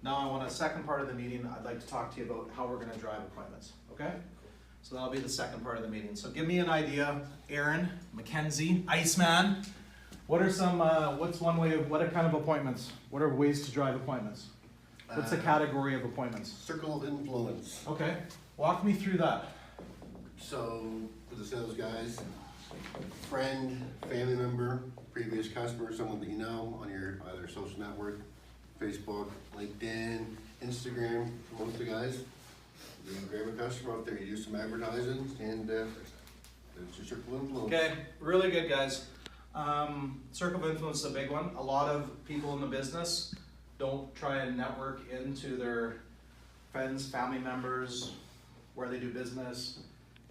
Now I want a second part of the meeting. I'd like to talk to you about how we're going to drive appointments, okay? So that'll be the second part of the meeting. So give me an idea, Aaron, Mackenzie, Iceman. What are some, what's one way of, what are kind of appointments? What are ways to drive appointments? What's the category of appointments? Circle of influence. Okay, walk me through that. So, for the sales guys, friend, family member, previous customer, someone that you know on your either social network, Facebook, LinkedIn, Instagram, for most of the guys. You grab a customer out there, you do some advertising, and it's your circle of influence. Okay, really good, guys. Circle of influence is a big one. A lot of people in the business don't try and network into their friends, family members, where they do business.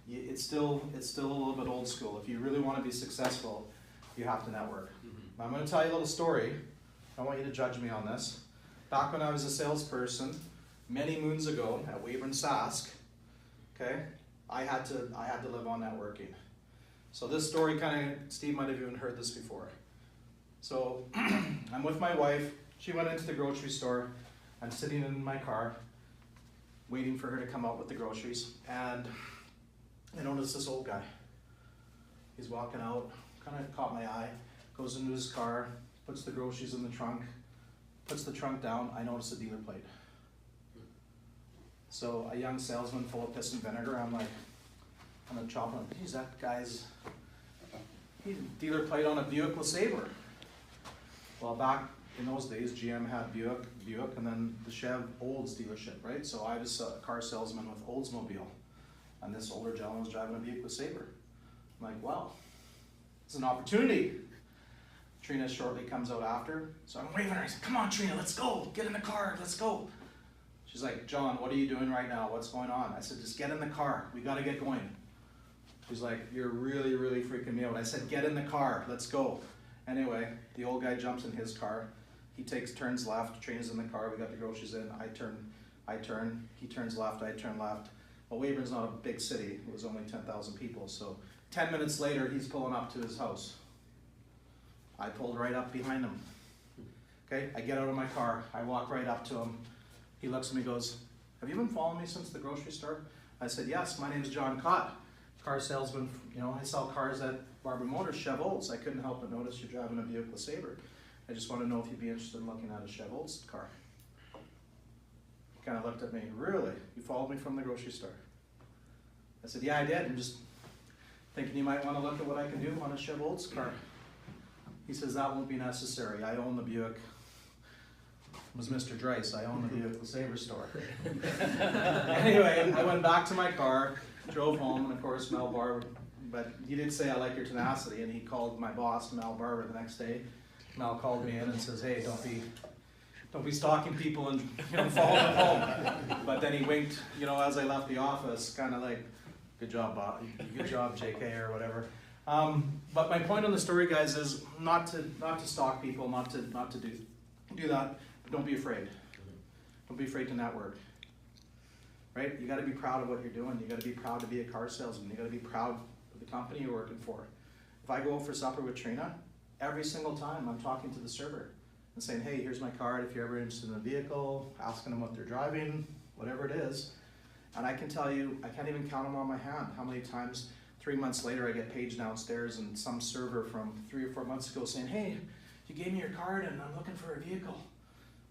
It's still a little bit old school. If you really want to be successful, you have to network. Mm-hmm. I'm going to tell you a little story. I want you to judge me on this. Back when I was a salesperson, many moons ago at Weyburn Sask, okay, I had to live on networking. So this story kind of, Steve might have even heard this before. So I'm with my wife. She went into the grocery store. I'm sitting in my car, waiting for her to come out with the groceries, and I noticed this old guy. He's walking out, kind of caught my eye, goes into his car, puts the groceries in the trunk, puts the trunk down. I notice a dealer plate. So a young salesman full of piss and vinegar, I'm gonna chop him. Geez, that guy's, he's a dealer plate on a Buick LeSabre. Well, back in those days, GM had Buick, and then the Chev Olds dealership, right? So I was a car salesman with Oldsmobile, and this older gentleman was driving a Buick LeSabre. I'm like, wow, it's an opportunity. Trina shortly comes out after, so I'm waving her. I said, come on, Trina, let's go. Get in the car, let's go. She's like, John, what are you doing right now? What's going on? I said, just get in the car. We got to get going. She's like, you're really, really freaking me out. I said, get in the car. Let's go. Anyway, the old guy jumps in his car. He turns left. Trina's in the car. We got the groceries in. I turn. He turns left. I turn left. Well, Weyburn's not a big city. It was only 10,000 people. So 10 minutes later, he's pulling up to his house. I pulled right up behind him. Okay, I get out of my car. I walk right up to him. He looks at me and goes, have you been following me since the grocery store? I said, yes, my name's John Cott. Car salesman, you know, I sell cars at Barber Motors, Chev Olds. I couldn't help but notice you're driving a Buick LeSabre. I just want to know if you'd be interested in looking at a Chev Olds car. He kind of looked at me, really? You followed me from the grocery store? I said, yeah, I did. I'm just thinking you might want to look at what I can do on a Chev Olds car. He says, that won't be necessary. I own the Buick. It was Mr. Dreiss. I own the Buick LeSabre store. Anyway, I went back to my car, drove home, and of course Mel Barber, but he did say, I like your tenacity, and he called my boss, Mel Barber, the next day. Mel called me in and says, hey, don't be stalking people and following them home. But then he winked, as I left the office, kind of like, good job, Bob. Good job, JK, or whatever. But my point on the story, guys, is not to stalk people, not to do that. But don't be afraid. Don't be afraid to network. Right? You got to be proud of what you're doing. You got to be proud to be a car salesman. You got to be proud of the company you're working for. If I go out for supper with Trina, every single time I'm talking to the server and saying, hey, here's my card. If you're ever interested in a vehicle, asking them what they're driving, whatever it is. And I can tell you, I can't even count them on my hand how many times 3 months later I get paged downstairs and some server from 3 or 4 months ago saying, hey, you gave me your card and I'm looking for a vehicle.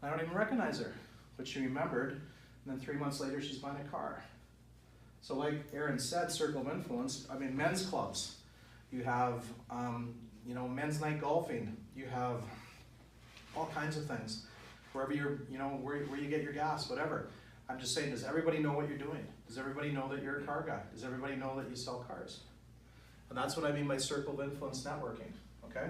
I don't even recognize her, but she remembered, and then 3 months later she's buying a car. So like Aaron said, circle of influence, I mean men's clubs. You have men's night golfing. You have all kinds of things. Wherever you're, where you get your gas, whatever. I'm just saying, does everybody know what you're doing? Does everybody know that you're a car guy? Does everybody know that you sell cars? And that's what I mean by circle of influence networking, okay?